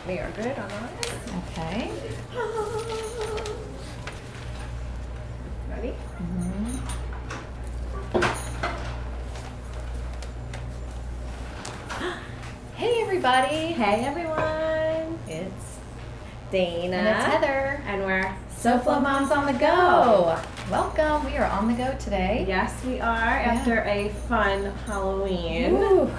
We are good on ours. Okay. Ready? Hey everybody. Hey everyone. It's Dana. and it's Heather. And we're SoFlo Moms on the Go. Welcome. We are on the go today. Yes, we are after a fun Halloween. Ooh.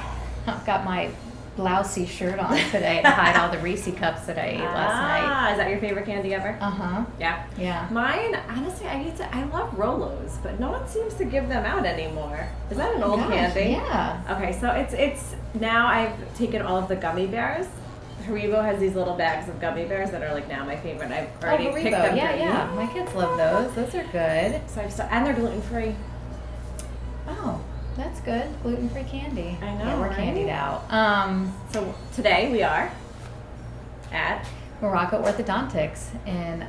I've got my blousey shirt on today to hide all the Reese cups that I ate last night. Is that your favorite candy ever? Uh-huh. Yeah. Yeah. Mine, honestly, I love Rolos, but no one seems to give them out anymore. Is that an old candy? Yeah. Okay, so it's now I've taken all of the gummy bears. Haribo has these little bags of gummy bears that are like now my favorite. I've already Haribo. picked them. Yeah. My kids love those. Those are good. So and they're gluten free. Oh, that's good. Gluten-free candy. I know, Yeah, we're right? candied out. So today we are at Moroco Orthodontics in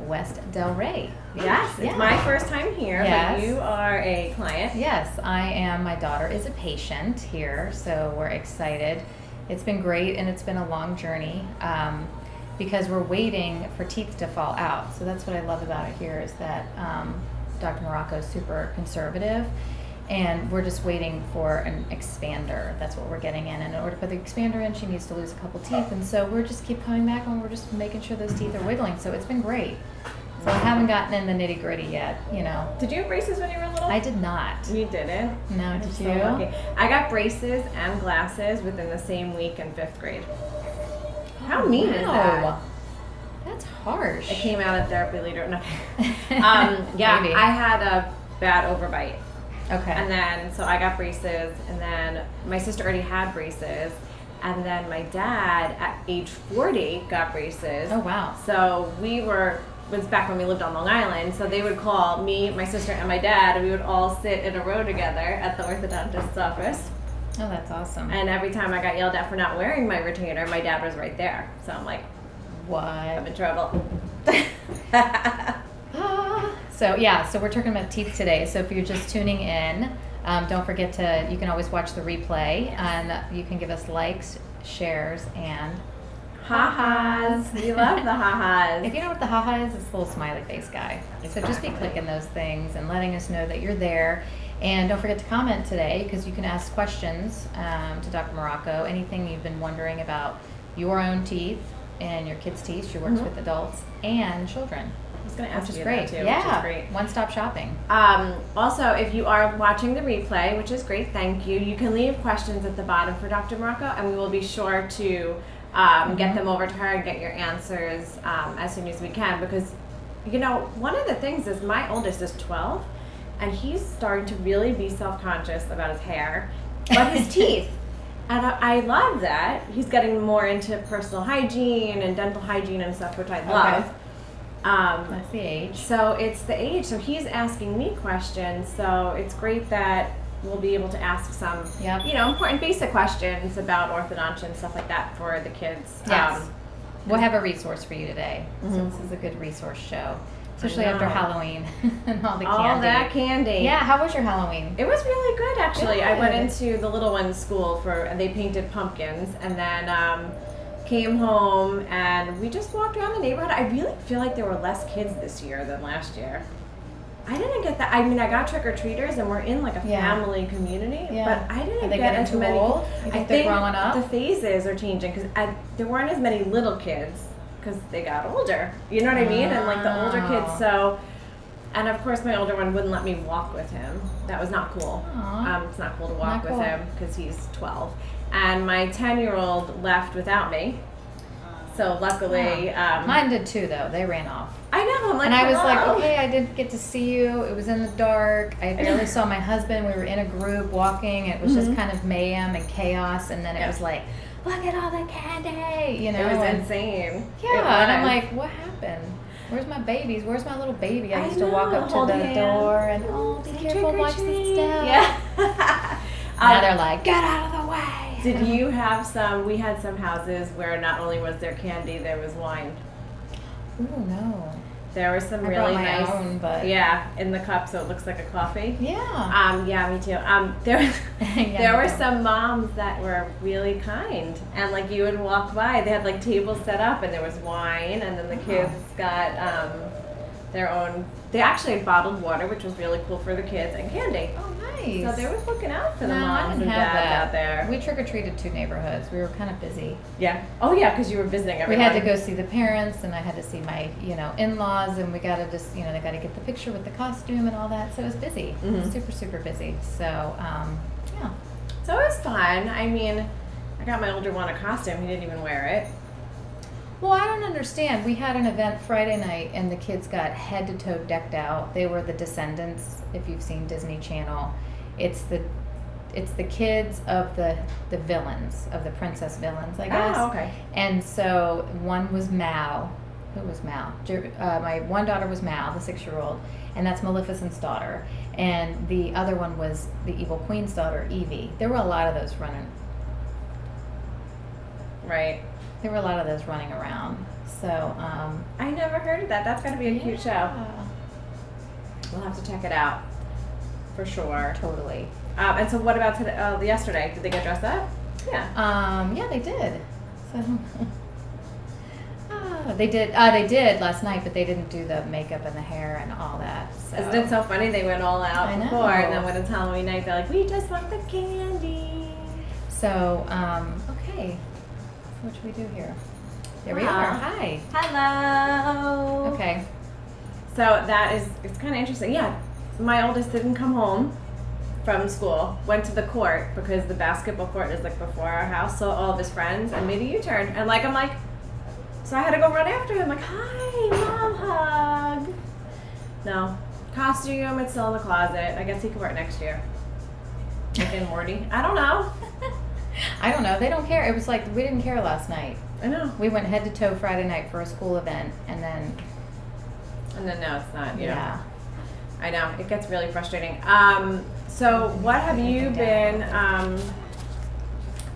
West Delray Beach. Yes, it's my first time here, Yes. but you are a client. Yes, I am. My daughter is a patient here, so we're excited. It's been great, and it's been a long journey because we're waiting for teeth to fall out. So that's what I love about it here is that Dr. Moroco is super conservative, and we're just waiting for an expander. That's what we're getting in. And in order to put the expander in, she needs to lose a couple teeth, and so we're just keep coming back, and we're just making sure those teeth are wiggling. So it's been great. So I haven't gotten in the nitty gritty yet, you know. Did you have braces when you were little? I did not. You didn't? No, did So you? lucky. I got braces and glasses within the same week in 5th grade. How mean is that? That's harsh. I came out of therapy later. No. Yeah, Maybe. I had a bad overbite. Okay. And then, so I got braces, and then my sister already had braces, and then my dad at age 40 got braces. Oh, wow. So it was back when we lived on Long Island, so they would call me, my sister, and my dad, and we would all sit in a row together at the orthodontist's office. Oh, that's awesome. And every time I got yelled at for not wearing my retainer, my dad was right there. So I'm like, I'm What? in trouble. So we're talking about teeth today. So if you're just tuning in, don't forget you can always watch the replay, and you can give us likes, shares, and Ha-has. We love the ha-has. If you know what the ha-ha is, it's a little smiley face guy. So just be clicking those things and letting us know that you're there. And don't forget to comment today, because you can ask questions to Dr. Moroco, anything you've been wondering about your own teeth and your kids' teeth. She works with adults and children. I was going to ask Which is you great. that too, Yeah. which is great. One-stop shopping. Also, if you are watching the replay, which is great, thank you, you can leave questions at the bottom for Dr. Moroco, and we will be sure to get them over to her and get your answers as soon as we can, because, you know, one of the things is my oldest is 12, and he's starting to really be self-conscious about his hair, but his teeth. And I love that. He's getting more into personal hygiene and dental hygiene and stuff, which I love. Okay. That's the age. So it's the age. So he's asking me questions. So it's great that we'll be able to ask some, important basic questions about orthodontia and stuff like that for the kids. Yes. We'll have a resource for you today. So this is a good resource show, especially after Halloween and all the candy. All that candy. Yeah. How was your Halloween? It was really good, actually. Good. I went into the little one's school and they painted pumpkins, and then came home and we just walked around the neighborhood. I really feel like there were less kids this year than last year. I didn't get that. I mean, I got trick-or-treaters, and we're in like a family community, but I didn't get as many. Old? You think they're growing up? The phases are changing, because there weren't as many little kids because they got older. You know what I mean? And like the older kids, so. And of course, my older one wouldn't let me walk with him. That was not cool. It's not cool to walk with him because he's 12. And my 10-year-old left without me. So luckily, mine did too. Though they ran off. I know. I'm like, and I was like, hello. okay, I didn't get to see you. It was in the dark. I barely saw my husband. We were in a group walking. It was just kind of mayhem and chaos. And then it was like, look at all the candy. You know, it was insane. Yeah, and I'm like, what happened? Where's my babies? Where's my little baby? I used to walk up to the door and, be careful, watch the step. Yeah. Now they're like, get out of the way. Did you have we had some houses where not only was there candy, there was wine. Ooh, no. There were some I really brought my nice, own, but in the cup so it looks like a coffee. yeah. Yeah, me too. There Yeah, there me were too. some moms that were really kind, and like you would walk by, they had like tables set up, and there was wine, and then the kids got their own. They actually had bottled water, which was really cool for the kids, and candy. Oh, nice. So they were looking out for the No, I moms didn't and have dads that. out there. We trick or treated 2 neighborhoods. We were kind of busy. Yeah. Oh yeah, because you were visiting We everyone. had to go see the parents, and I had to see my, in-laws, and we got to just, they got to get the picture with the costume and all that. So it was busy, super, super busy. So, yeah. So it was fun. I mean, I got my older one a costume. He didn't even wear it. Well, I don't understand. We had an event Friday night, and the kids got head to toe decked out. They were the Descendants, if you've seen Disney Channel. It's the kids of the villains, of the princess villains, I guess. Oh, okay. And so one was Mal. Who was Mal? My one daughter was Mal, the 6-year-old, and that's Maleficent's daughter. And the other one was the evil queen's daughter, Evie. There were a lot of those running. Right. There were a lot of those running around. So, I never heard of that. That's got to be a cute show. We'll have to check it out for sure. Totally. And so, what about today? Yesterday? Did they get dressed up? Yeah. Yeah, they did. So, they did. They did last night, but they didn't do the makeup and the hair and all that. So. Isn't it so funny? They went all out I know. before, and then when it's Halloween night, they're like, "We just want the candy." So, okay. So what should we do here? There we Wow. are. Hi. Hello. Okay. So it's kind of interesting. Yeah, my oldest didn't come home from school. Went to the court because the basketball court is like before our house. Saw all of his friends and made a U-turn. And I'm like, so I had to go run after him. Like, hi, mom, hug. No, costume. It's still in the closet. I guess he can wear it next year. Like in Morty. I don't know. I don't know. They don't care. It was like we didn't care last night. I know. We went head to toe Friday night for a school event, and then No, it's not. yeah. I know. It gets really frustrating. So what have you been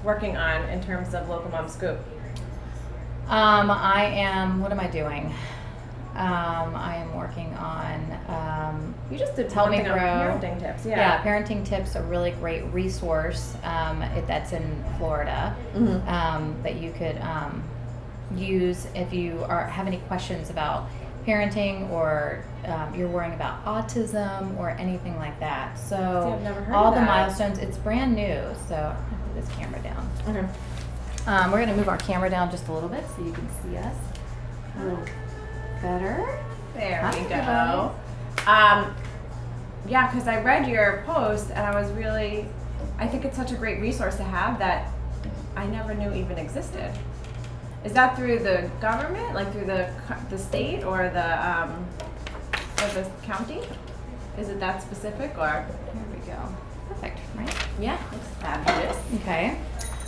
working on in terms of Local Mom Scoop? I am. What am I doing? I am working on. You just did Help Me something on Grow. parenting tips. Yeah, Parenting Tips, a really great resource that's in Florida that you could use if you have any questions about parenting or you're worrying about autism or anything like that. So See, I've never heard all of the that. milestones, it's brand new. So I'm gonna put this camera down. Okay. We're gonna move our camera down just a little bit so you can see us a little better. There Hi, we everybody. go. Yeah, because I read your post and I think it's such a great resource to have that I never knew even existed. Is that through the government, like through the state or the county? Is it that specific or? Here we go. Perfect, right? Yeah, looks fabulous. Okay.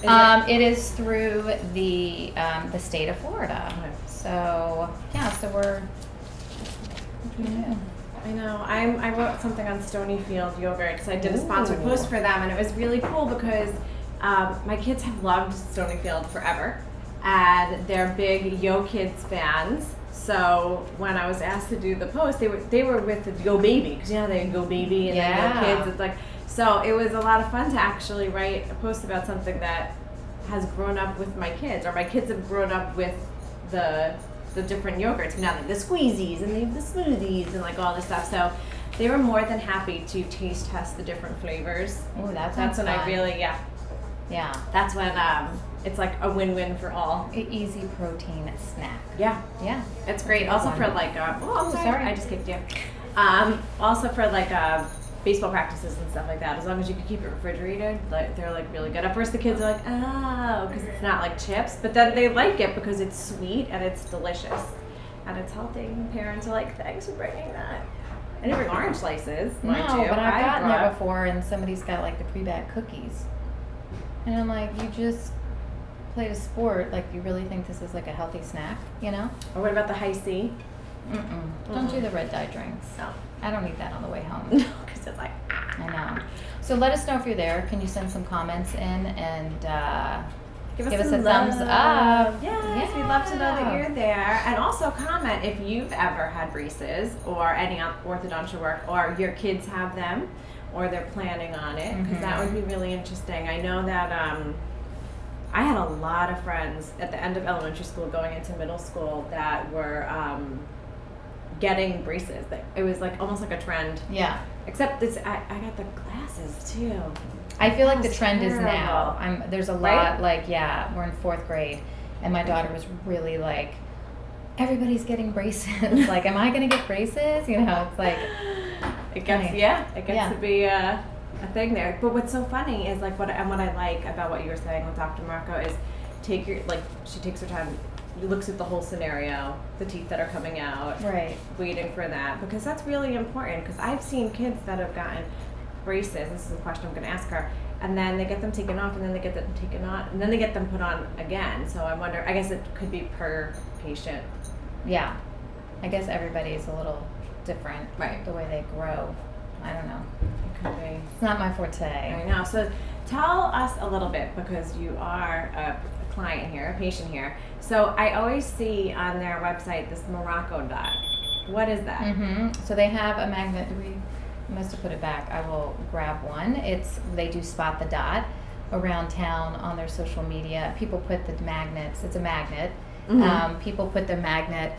Is It is through the state of Florida. Okay. So yeah, so we're. What do we do? I know. I wrote something on Stonyfield yogurt because I did a sponsored Ooh. post for them, and it was really cool because my kids have loved Stonyfield forever, and they're big Yo Kids fans. So when I was asked to do the post, they were with the Go Baby because they Go Baby and Yeah. then Go Kids. It's like so it was a lot of fun to actually write a post about something that has grown up with my kids, or my kids have grown up with the different yogurts. Now the squeezies and the smoothies and like all this stuff. So they were more than happy to taste test the different flavors. Oh, that's when fun. I really Yeah. that's when it's like a win-win for all. An easy protein snack. Yeah, Yeah. it's great. Good Also one. for like I'm Oh, sorry, sorry. I just kicked you. Also for like baseball practices and stuff like that. As long as you can keep it refrigerated, like they're like really good. At first the kids are like, oh, because it's not like chips, but then they like it because it's sweet and it's delicious and it's healthy. Parents are like, thanks for bringing that. I didn't bring orange slices. No, mind you. but I've I gotten there brought- before, and somebody's got like the pre-bagged cookies, and I'm like, you just played a sport. Like, you really think this is like a healthy snack? Or what about the high C? Don't do the red dye drinks. No. I don't need that on the way home. No, because it's like, I know. So let us know if you're there. Can you send some comments in, and Give us a some thumbs love. up. Yes, we'd love to know that you're there. And also comment if you've ever had braces or any orthodontia work, or your kids have them, or they're planning on it, because that would be really interesting. I know that I had a lot of friends at the end of elementary school going into middle school that were getting braces. It was like almost like a trend. Yeah. Except this, I got the glasses too. I feel like the That's trend is terrible. now. There's a lot, like, yeah, we're in 4th grade, and my daughter was really like, everybody's getting braces. Like, am I going to get braces? You know, it's like. It gets, to be a thing there. But what's so funny is, like, what I like about what you were saying with Dr. Moroco is she takes her time, looks at the whole scenario, the teeth that are coming out, Right. waiting for that, because that's really important, because I've seen kids that have gotten braces, this is a question I'm going to ask her, and then they get them taken off, and then they get them taken on, and then they get them put on again. So I wonder, I guess it could be per patient. Yeah. I guess everybody's a little different. Right. The way they grow. I don't know. It could be. It's not my forte. I know. So tell us a little bit, because you are a client here, a patient here. So I always see on their website this Moroco dot. What is that? So they have a magnet. We must have put it back. I will grab one. They do spot the dot around town on their social media. People put the magnets. It's a magnet. People put the magnet.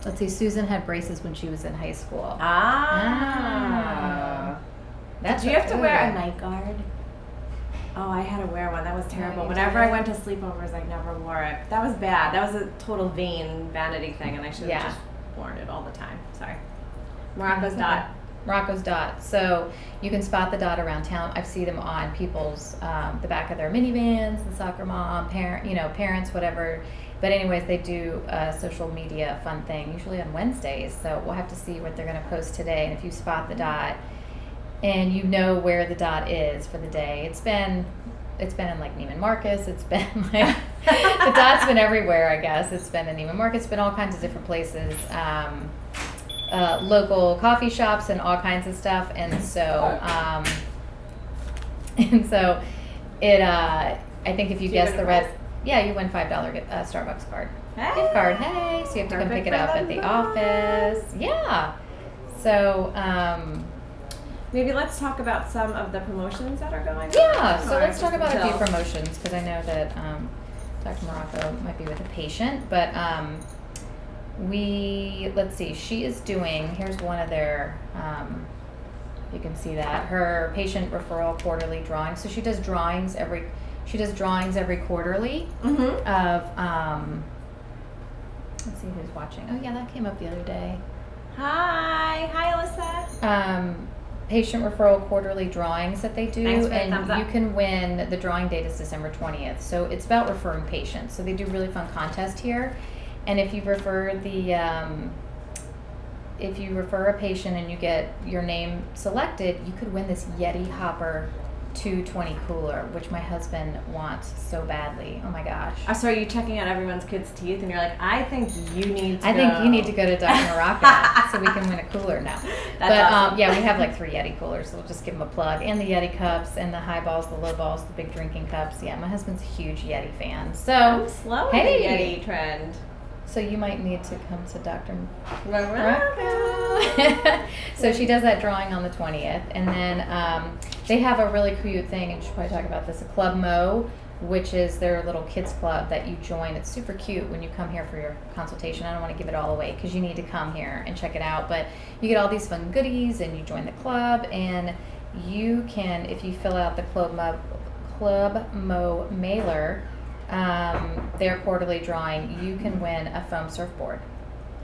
Let's see. Susan had braces when she was in high school. Did you have to wear a night guard? Oh, I had to wear one. That was terrible. Whenever I went to sleepovers, I never wore it. That was bad. That was a total vanity thing, and I should have just worn it all the time. Sorry. Moroco's dot. Moroco's dot. So you can spot the dot around town. I've seen them on people's the back of their minivans, the soccer mom, parents, whatever. But anyways, they do a social media fun thing, usually on Wednesdays. So we'll have to see what they're going to post today. And if you spot the dot, and you know where the dot is for the day, it's been in like Neiman Marcus. It's been like the dot's been everywhere. I guess it's been in Neiman Marcus. It's been all kinds of different places. Local coffee shops and all kinds of stuff, and so it. I think if you guess the rest, you win $5 Starbucks card, gift card. Hey, so you have to come pick it up at the office. Yeah. So maybe let's talk about some of the promotions that are going on. Yeah. So let's talk about a few promotions, because I know that Dr. Moroco might be with a patient, but. Let's see, she is doing, here's one of their, you can see that, her patient referral quarterly drawing. So she does drawings every quarterly of, let's see who's watching. Oh yeah, that came up the other day. Hi Alyssa. Patient referral quarterly drawings that they do, and you can win. The drawing date is December 20th. So it's about referring patients. So they do really fun contest here. And if you refer a patient and you get your name selected, you could win this Yeti Hopper 220 cooler, which my husband wants so badly. Oh my gosh. So are you checking out everyone's kids' teeth, and you're like, I think you need to I think you need to go to Dr. Moroco so we can win a cooler now. Awesome. Yeah, we have like 3 Yeti coolers, so we'll just give them a plug. And the Yeti cups, and the high balls, the low balls, the big drinking cups. Yeah, my husband's a huge Yeti fan. So I'm slow in the Yeti trend. So you might need to come to Dr. Moroco. So she does that drawing on the 20th. And then they have a really cute thing, and you should probably talk about this, a Club Mo, which is their little kids club that you join. It's super cute when you come here for your consultation. I don't want to give it all away because you need to come here and check it out. But you get all these fun goodies, and you join the club, and you can, if you fill out the Club Mo mailer, their quarterly drawing, you can win a foam surfboard.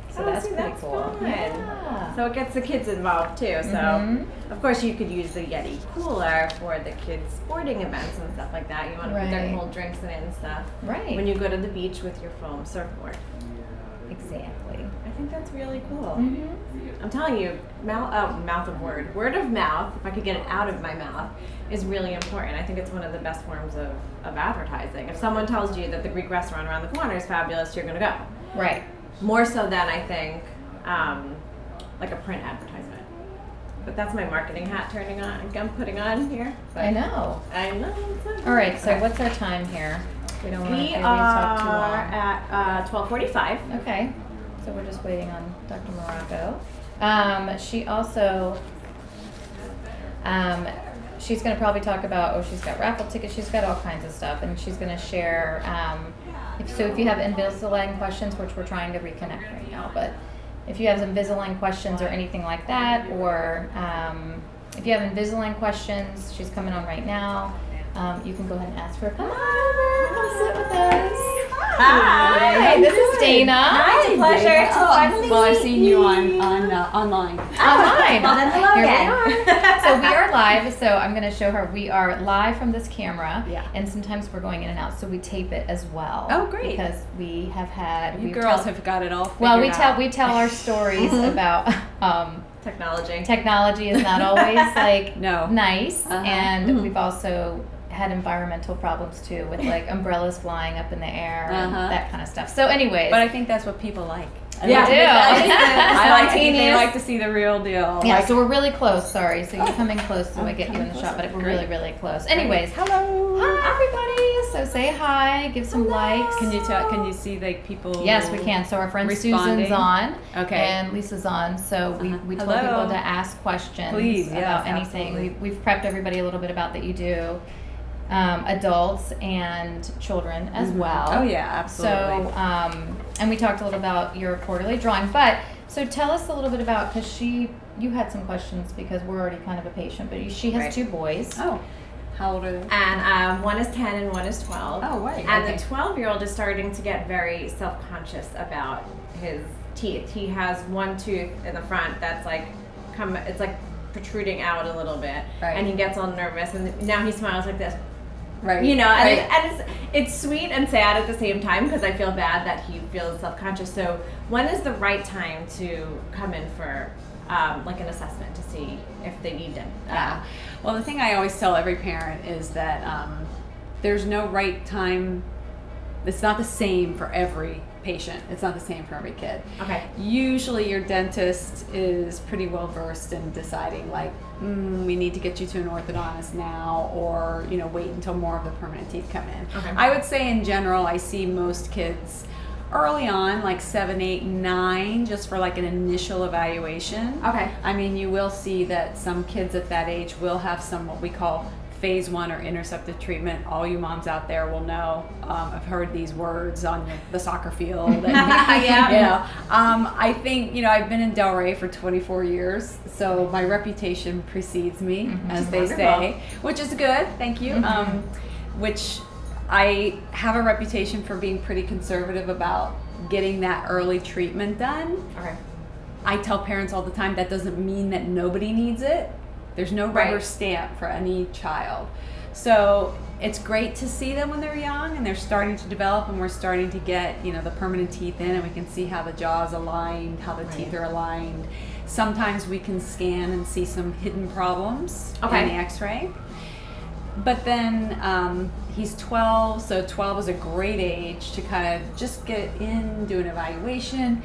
So that's pretty cool. Fun. Yeah. So it gets the kids involved too. So of course you could use the Yeti cooler for the kids' sporting events and stuff like that. You want to put their cold drinks in it and stuff. Right. When you go to the beach with your foam surfboard. Exactly. I think that's really cool. I'm telling you, word of mouth, if I could get it out of my mouth, is really important. I think it's one of the best forms of advertising. If someone tells you that the Greek restaurant around the corner is fabulous, you're going to go. Right. More so than, I think, like a print advertisement. But that's my marketing hat I'm putting on here. But I know. I know. All right, so what's our time here? We don't want to We hear me talk too are long. at 12:45. Okay, so we're just waiting on Dr. Moroco. She also, she's going to probably talk about, she's got raffle tickets, she's got all kinds of stuff, and she's going to share, if you have Invisalign questions, which we're trying to reconnect right now, but if you have Invisalign questions or anything like that, or if you have Invisalign questions, she's coming on right now. You can go ahead and ask her. Come on over, come sit with us. Hi, this is Dana. Hi, it's a pleasure to finally Well, I've meet seen you on online. Online. Well, then hello Here again. we are. So we are live. So I'm going to show her. We are live from this camera. Yeah. And sometimes we're going in and out, so we tape it as well. Oh, great. Because we have had. You girls have got it all figured Well, out. we tell our stories about. Technology. Technology is not always like No. nice, Uh-huh. and we've also had environmental problems too, with like umbrellas flying up in the air and that kind of stuff. So, anyways, But I think that's what people like. Yeah, do. I think they like to see the real deal. yeah. Like, So we're really close. Sorry, so you're coming close, so I get you in the shot, but we're really, really close. Anyways, hello. hi everybody. So say hi, give some likes. Can you see like people? Yes, we can. So our friend responding? Susan's on, Okay. and Lisa's on. So we told Hello. people to ask questions Please, yes, about anything. absolutely. We've prepped everybody a little bit about that you do, adults and children as well. Oh yeah, absolutely. So and we talked a little about your quarterly drawing, but so tell us a little bit about, because you had some questions because we're already kind of a patient, but she has Right. 2 boys. Oh, how old are they? And one is 10 and one is 12. Oh, right. And Okay. the 12-year-old is starting to get very self-conscious about his teeth. He has one tooth in the front that's like it's like protruding out a little bit, Right. and he gets all nervous. And now he smiles like this. Right. You know, and, Right. and it's sweet and sad at the same time, because I feel bad that he feels self-conscious. So when is the right time to come in for like an assessment to see if they need them? Yeah. Well, the thing I always tell every parent is that there's no right time. It's not the same for every patient. It's not the same for every kid. Okay. Usually your dentist is pretty well versed in deciding like, we need to get you to an orthodontist now, or, wait until more of the permanent teeth come in. Okay. I would say in general, I see most kids early on, like 7, 8, 9, just for like an initial evaluation. Okay. I mean, you will see that some kids at that age will have some what we call phase 1 or interceptive treatment. All you moms out there will know. I've heard these words on the soccer field. And, Yeah. I think, I've been in Delray for 24 years, so my reputation precedes me, as they say, which is good. Thank you. Which I have a reputation for being pretty conservative about getting that early treatment done. Okay. I tell parents all the time that doesn't mean that nobody needs it. There's no rubber Right. stamp for any child. So it's great to see them when they're young and they're starting to develop, and we're starting to get, the permanent teeth in, and we can see how the jaw's aligned, how the teeth are aligned. Sometimes we can scan and see some hidden problems in the x-ray. But then he's 12, so 12 is a great age to kind of just get in, do an evaluation.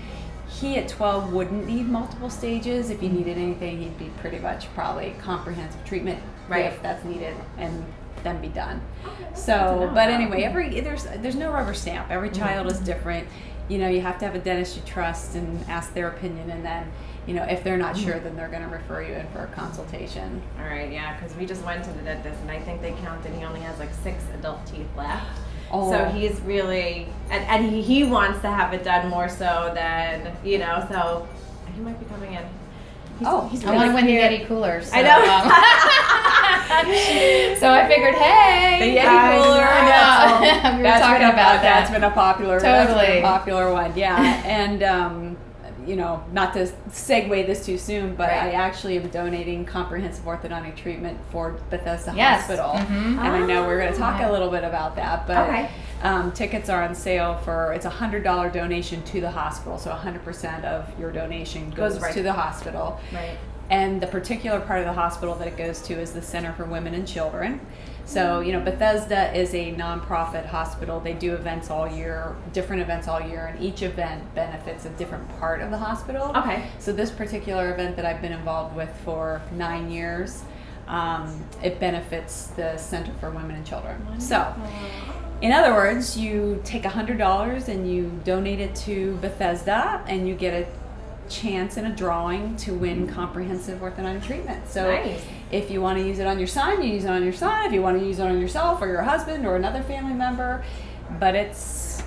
He at 12 wouldn't need multiple stages. If he needed anything, he'd be pretty much probably comprehensive treatment if that's needed, and then be done. So, but anyway, there's no rubber stamp. Every child is different. You have to have a dentist you trust and ask their opinion, and then if they're not sure, then they're going to refer you in for a consultation. All right, yeah, because we just went to the dentist, and I think they counted he only has like 6 adult teeth left. Oh. So he's really, and he wants to have it done more so than, so he might be coming in. He's I want to win the Yeti cooler. So, I know. So I figured, hey, The Yeti cooler. I know. We were talking about that. That's been a Totally. popular one. Yeah, and not to segue this too soon, but I actually am donating comprehensive orthodontic treatment for Bethesda Hospital, and I know we're going to talk a little bit about that. But tickets are on sale it's $100 donation to the hospital, so 100% of your donation goes to the hospital. Right. And the particular part of the hospital that it goes to is the Center for Women and Children. So, Bethesda is a nonprofit hospital. They do events all year, different events all year, and each event benefits a different part of the hospital. Okay. So this particular event that I've been involved with for 9 years, it benefits the Center for Women and Children. Wonderful. So In other words, you take $100 and you donate it to Bethesda, and you get a chance in a drawing to win comprehensive orthodontic treatment. So Nice. if you want to use it on your son, you use it on your son. If you want to use it on yourself or your husband or another family member, but it's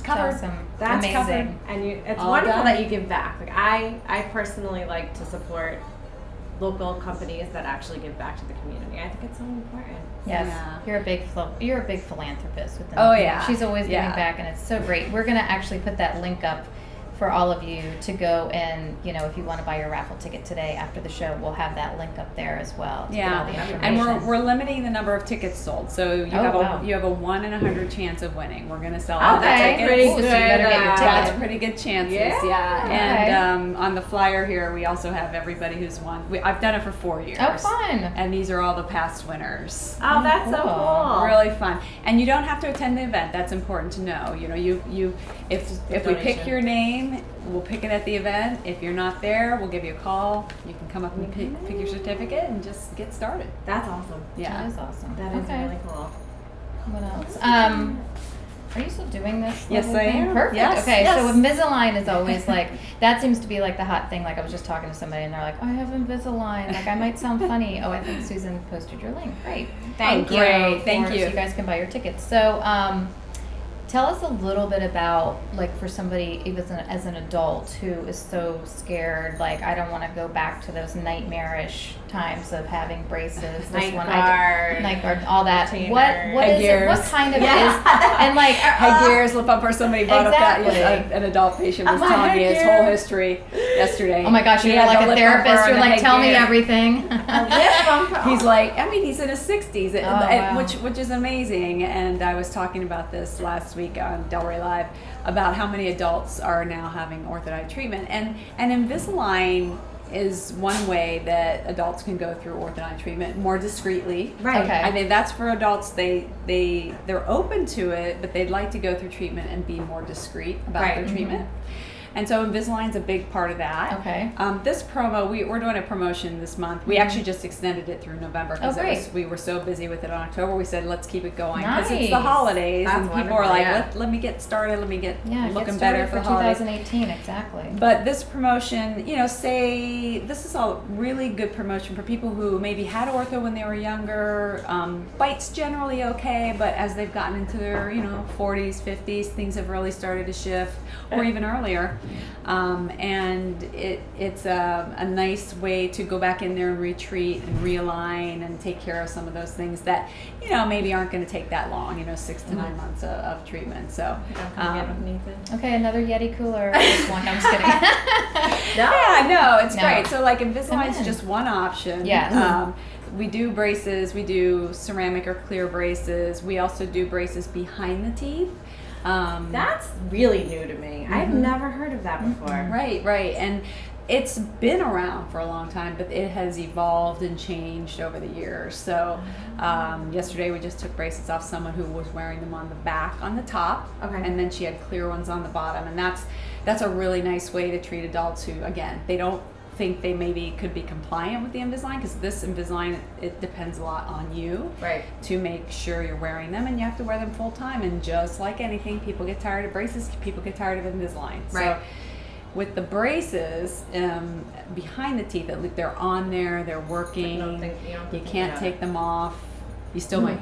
covered. That's awesome. That's Amazing. covered. And it's All wonderful done. that you give back. Like I personally like to support local companies that actually give back to the community. I think it's so important. Yes, Yeah. you're a big philanthropist with them. Oh, yeah. She's always giving Yeah. back, and it's so great. We're gonna actually put that link up for all of you to go and, if you want to buy your raffle ticket today after the show, we'll have that link up there as well to get all the information. And we're limiting the number of tickets sold. So you have a 1 in 100 chance of winning. We're going to sell out the that's tickets. pretty Ooh, so you better get your That's ticket. pretty good chances. Yeah. And on the flyer here, we also have everybody who's won. I've done it for 4 years. Oh, fun. And these are all the past winners. Oh, that's so Cool. cool. Really fun. And you don't have to attend the event. That's important to know. If we pick Donation. your name, we'll pick it at the event. If you're not there, we'll give you a call. You can come up and pick your certificate and just get started. That's awesome. Yeah. That is awesome. That is Okay. really cool. What else? Are you still doing this? Yes, level I thing? am. Perfect. Yes, Okay, yes. so Invisalign is always like, that seems to be like the hot thing. Like I was just talking to somebody and they're like, I have Invisalign. Like I might sound funny. Oh, I think Susan posted your link. Great. Thank you. Great. Thank So you. you guys can buy your tickets. So, tell us a little bit about, like, for somebody even as an adult who is so scared, like, I don't want to go back to those nightmarish times of having braces, Night guard, all that. retainer, What is it? What headgears. kind of Yeah. is? And like, Headgears, lip bumper. Somebody brought Exactly. up that an adult patient was My telling me his headgear. whole history yesterday. oh my gosh, He you're had like the a lip therapist. bumper You're and the like, tell me headgear. everything. He's like, he's in his 60s, wow. which is amazing. And I was talking about this last week on Delray Live about how many adults are now having orthodontic treatment, and Invisalign is one way that adults can go through orthodontic treatment more discreetly. Right. Okay. I mean, that's for adults. They're open to it, but they'd like to go through treatment and be more discreet about Right. their treatment. And so Invisalign's a big part of that. Okay. This promo, we're doing a promotion this month. We actually just extended it through November because Oh, great. we were so busy with it on October. We said, let's keep it going because it's the Nice. holidays That's and people are wonderful, like, yeah. let me get started. Let me get Yeah, looking get better started for for the holidays. 2018, exactly. But this promotion, say this is a really good promotion for people who maybe had ortho when they were younger. Bites generally okay, but as they've gotten into their 40s, 50s, things have really started to shift, or even earlier. And it's a nice way to go back in there and retreat and realign and take care of some of those things that maybe aren't going to take that long. 6 to 9 months of treatment. So. Come get with Nathan. Okay, another Yeti cooler. Just one. No, I'm just kidding. Yeah, no, it's No. great. So like Invisalign's in. just one option. Yes. We do braces, we do ceramic or clear braces. We also do braces behind the teeth. That's really new to me. I've never heard of that before. Right. And it's been around for a long time, but it has evolved and changed over the years. So yesterday we just took braces off someone who was wearing them on the back, on the top, Okay. and then she had clear ones on the bottom. And that's a really nice way to treat adults who, again, they don't think they maybe could be compliant with the Invisalign, because this Invisalign, it depends a lot on you Right. to make sure you're wearing them, and you have to wear them full time. And just like anything, people get tired of braces, people get tired of Invisalign. Right. So with the braces behind the teeth, they're on there, they're working. You You can't take them off. You still might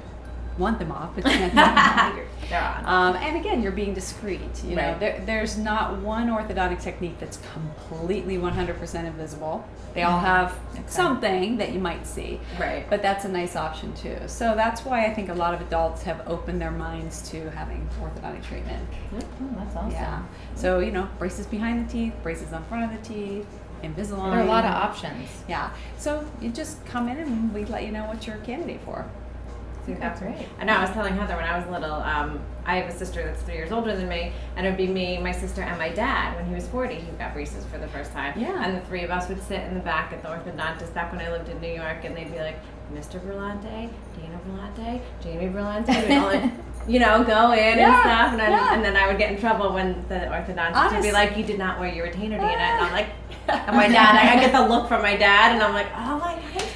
want them off, but you can't take them off. They're on. And again, you're being discreet. Right. There's not one orthodontic technique that's completely 100% invisible. They all have something that you might see. Right. But that's a nice option too. So that's why I think a lot of adults have opened their minds to having orthodontic treatment. Oh, that's awesome. Yeah. So, braces behind the teeth, braces on front of the teeth, Invisalign. There are a lot of options. Yeah. So you just come in and we let you know what you're a candidate for. That's great. I know, I was telling Heather when I was little, I have a sister that's 3 years older than me, and it would be me, my sister, and my dad. When he was 40, he got braces for the first time. Yeah. And the three of us would sit in the back at the orthodontist back when I lived in New York, and they'd be like, Mr. Brillante, Dana Brillante, Jamie Brillante, we'd all, go in and stuff, and then I would get in trouble when the orthodontist would be like, you did not wear your retainer, Dana, and I'm like, and my dad, I get the look from my dad, and I'm like, oh my God.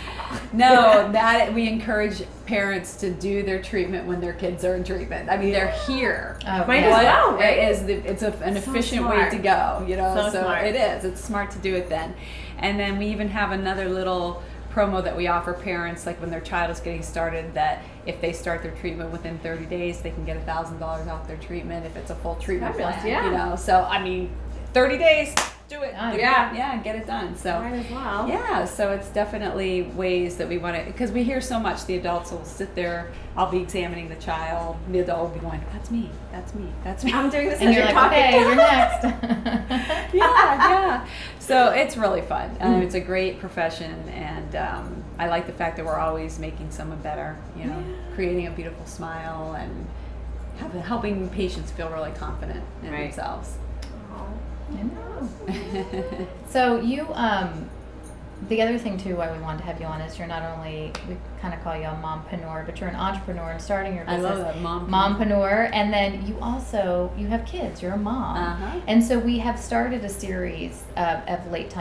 No, that we encourage parents to do their treatment when their kids are in treatment. I mean, they're here. Oh, Might yeah. as well, right? It's an So efficient way smart. to go, you know. So smart. It is. It's smart to do it then. And then we even have another little promo that we offer parents, like when their child is getting started, that if they start their treatment within 30 days, they can get $1,000 off their treatment if it's a full treatment Fabulous, plan. yeah. You know, so I mean, 30 days, do it. Done. Yeah, get it done. So. Might as well. Yeah, so it's definitely ways that we want to, because we hear so much. The adults will sit there, I'll be examining the child, the adult will be going, that's me, that's me, that's me. I'm doing this And as you're you're like, talking. okay, you're next. yeah. So it's really fun. It's a great profession, and I like the fact that we're always making someone better, you know, creating a beautiful smile and helping patients feel really confident in Right. themselves. I know. So you, the other thing too why we wanted to have you on is you're not only, we kind of call you a mompreneur, but you're an entrepreneur and starting your I business. love that, Mompreneur, and then you also, you have kids, you're a mom. Uh-huh. And so we have started a series of late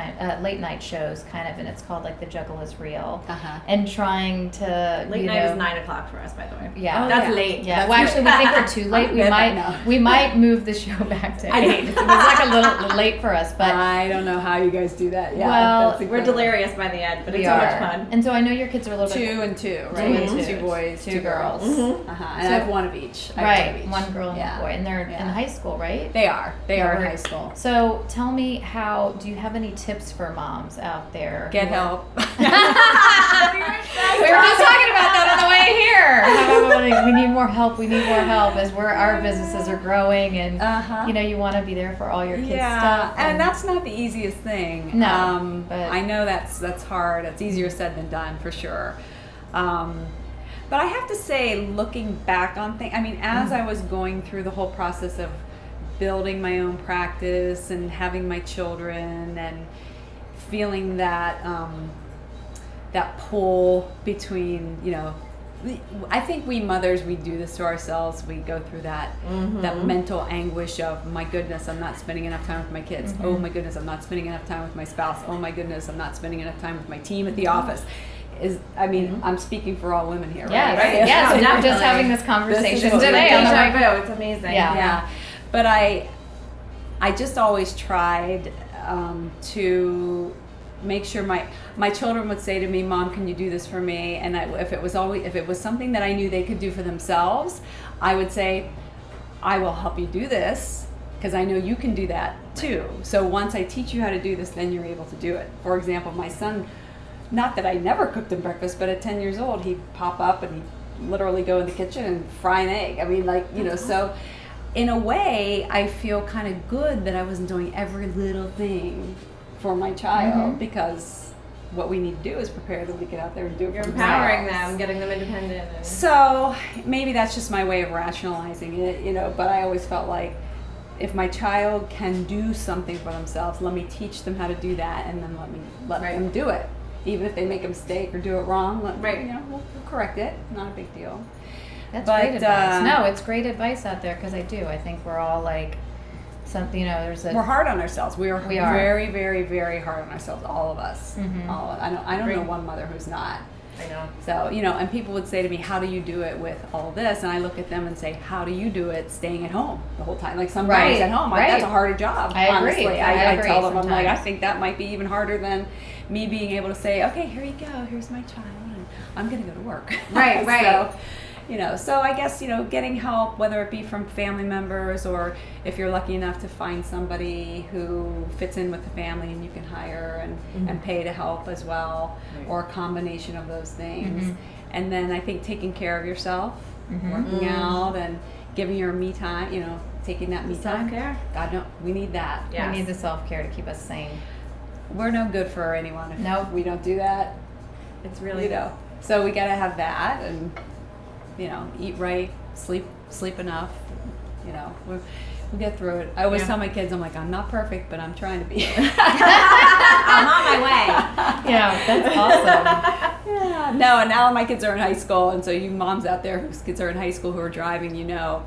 night shows kind of, and it's called like the Juggle Is Real. Uh-huh. And trying to, Late you night know, is 9 o'clock for us, by the way. Yeah. Oh, That's yeah. late. Yeah, That's well, actually, we think we're too late. I'm We good might, now. we might move the show back to 8. It was like a little late for us, but I don't know how you guys do that. Yeah, Well, that's We're incredible. delirious by the end, but we it's so are. much fun. And so I know your kids are a little bit 2 and 2, right? 2 and 2. 2 boys, 2 girls. Mhm. Uh-huh. And So- I have one of each. I have right, one of each. one girl and Yeah. a boy, and they're in Yeah. high school, right? They are. They are in Right. high school. So tell me, how do you have any tips for moms out there? Get who are- help. We were just talking about that on the way here. We need more help. We need more help as our businesses are growing, and Uh-huh. you know, you want to be there for all your kids' Yeah, stuff. and that's not the easiest thing. No, but- I know that's hard. It's easier said than done for sure. But I have to say, looking back on things, I mean, as I was going through the whole process of building my own practice and having my children and feeling that that pull between, you know, I think we mothers, we do this to ourselves. We go through that mental anguish of, my goodness, I'm not spending enough time with my kids. Oh my goodness, I'm not spending enough time with my spouse. Oh my goodness, I'm not spending enough time with my team at the office. I'm speaking for all women here, Yes, right? yes. Yeah, We're just definitely. having this conversation what we're today. doing. on the Deja right- vu, it's amazing. Yeah. Yeah, but I just always tried to make sure my children would say to me, "Mom, can you do this for me?" And if it was something that I knew they could do for themselves, I would say, "I will help you do this because I know you can do that too." So once I teach you how to do this, then you're able to do it. For example, my son, not that I never cooked him breakfast, but at 10 years old, he'd pop up and he'd literally go in the kitchen and fry an egg. I mean, like, you know, so in a way, I feel kind of good that I wasn't doing every little thing for my child, because what we need to do is prepare them to get out there and do it You're for empowering themselves. them, getting them independent. And So maybe that's just my way of rationalizing it, you know, but I always felt like, if my child can do something for themselves, let me teach them how to do that, and then let Right. them do it. Even if they make a mistake or do it wrong, Right. you know, we'll correct it. Not a big deal. That's But, great advice. No, it's great advice out there, because I do. I think we're all like, something, you know, there's a. We're hard on ourselves. We are We are. very, very, very hard on ourselves. All of us. Mhm. All of, I don't know Right. one mother who's not. I know. So, you know, and people would say to me, "How do you do it with all this?" And I look at them and say, "How do you do it staying at home the whole time?" Like some Right, guys at home, like, right. that's a harder job. I agree. Honestly, I I agree tell them, I'm like, I sometimes. think that might be even harder than me being able to say, "Okay, here you go. Here's my child, and I'm going to go to work." Right, right. So, you know, so I guess, you know, getting help, whether it be from family members, or if you're lucky enough to find somebody who fits in with the family and you can hire and pay to help as well, Right. or a combination of those things. Mhm. And then I think taking care of yourself, Mhm. working out, and giving your me time, you know, taking that me time. Self-care. God, no, we need that. Yeah. We need the self-care to keep us sane. We're no good for anyone if Nope. we don't do that, It's really you know. So we got to have that, and, you know, eat right, sleep enough, you know. We'll get through it. I always Yeah. tell my kids, I'm like, I'm not perfect, but I'm trying to be. I'm on my way. Yeah, that's awesome. Yeah. No, and now my kids are in high school, and so you moms out there whose kids are in high school who are driving, you know,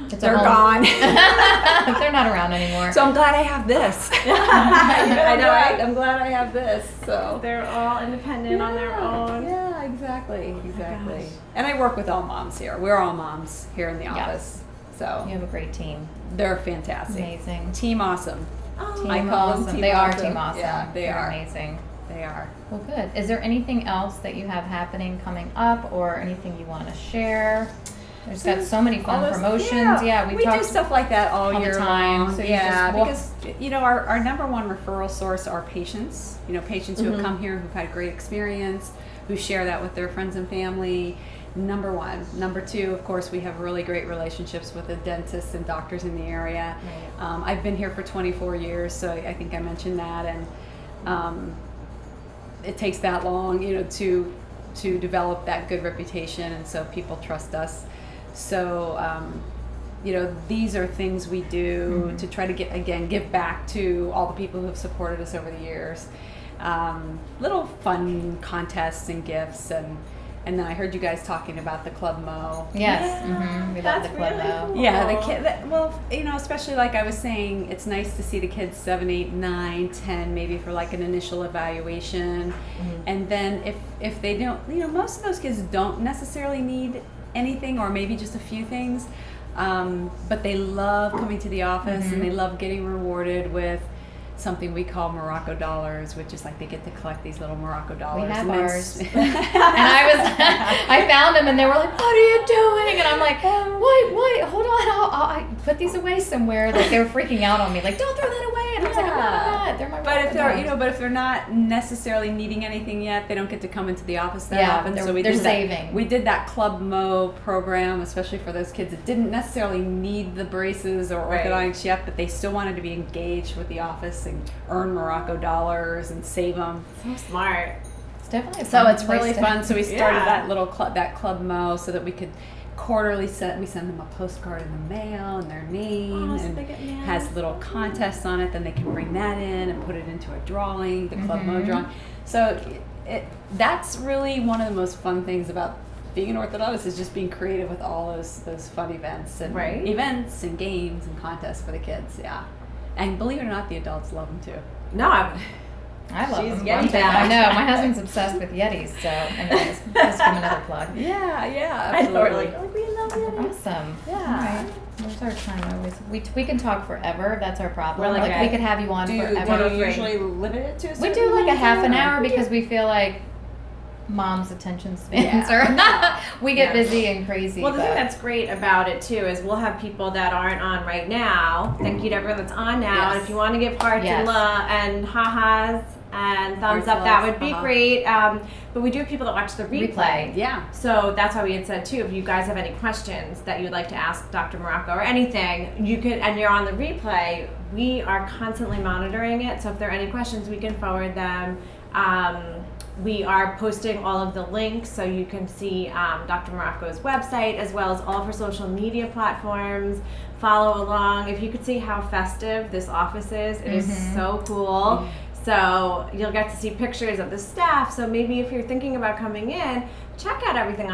It's a they're whole- gone. They're not around anymore. So I'm glad I have this. I know, right? I'm glad I have this. So They're all independent on their own. Yeah, exactly. Exactly. gosh. And I work with all moms here. We're all moms here in the Yeah. office. So You have a great team. they're fantastic. Amazing. Team awesome. Oh, Team I call them awesome. Team They are Awesome. team awesome. Yeah, they They're are. amazing. They are. Well, good. Is there anything else that you have happening coming up, or anything you want to share? There's got so many fun All those- promotions. Yeah, we do stuff like that all all the year time, long. so you Yeah, just because our number one referral source are patients. Patients who have come here who've had great experience, who share that with their friends and family. Number one. Number two, of course, we have really great relationships with the dentists and doctors in the area. Right. I've been here for 24 years, so I think I mentioned that, and it takes that long, to develop that good reputation, and so people trust us. So, these are things we do to try to give back to all the people who have supported us over the years. Little fun contests and gifts, and then I heard you guys talking about the Club Mo. Yes. Yeah, We love that's the club really though. cool. Yeah, the kid. Especially like I was saying, it's nice to see the kids 7, 8, 9, 10, maybe for like an initial evaluation, and then if they don't, most of those kids don't necessarily need anything, or maybe just a few things, but they love coming to the office and they love getting rewarded with something we call Moroco dollars, which is like they get to collect these little Moroco dollars. We have and then ours. And I found them and they were like, "What are you doing?" And I'm like, "What? Hold on, I put these away somewhere." Like they were freaking out on me, like, "Don't throw that away." And I was like, "I'm not. They're my." But if they're, Moroco but if they're not necessarily needing anything yet, they don't get to come into the office that Yeah, often. they're- So we they're did saving. That. We did that Club Mo program, especially for those kids that didn't necessarily need the braces or Right. orthodontics yet, but they still wanted to be engaged with the office and earn Moroco dollars and save them. So smart. It's definitely a So fun it's place really to- fun. So we started Yeah. that little Club Mo, so that we could quarterly we send them a postcard in the mail and their name, Oh, so and they get mail. has little contests on it. Then they can bring that in and put it into a drawing, the Club Mo drawing. So that's really one of the most fun things about being an orthodontist, is just being creative with all those fun events and Right. events and games and contests for the kids. Yeah, and believe it or not, the adults love them too. No, I love She's them. Yeti I back. know my husband's obsessed with Yetis. So, anyways, let's give him another plug. Yeah, I know we're absolutely. like, we love it. Awesome. Yeah. All right. Where's our time always? We can talk forever. That's our problem. We're like we a- could have you on Do you forever. usually limit it to a We certain do like a amount of half an time, or- hour because we feel like mom's attention spans are we get Yeah. busy and crazy. Well, the but thing that's great about it too is we'll have people that aren't on right now. Thank you to everyone that's on now. Yes. And if you want to give hearts Yes. and ha-has and thumbs Hearts, up, that loves, would be uh-huh. great. But we do have people that watch the replay. Yeah. So that's why we had said too, if you guys have any questions that you'd like to ask Dr. Moroco or anything, you could, and you're on the replay, we are constantly monitoring it. So if there are any questions, we can forward them. We are posting all of the links so you can see Dr. Moroco's website as well as all of her social media platforms. Follow along. If you could see how festive this office is, it is so cool. So you'll get to see pictures of the staff. So maybe if you're thinking about coming in, check out everything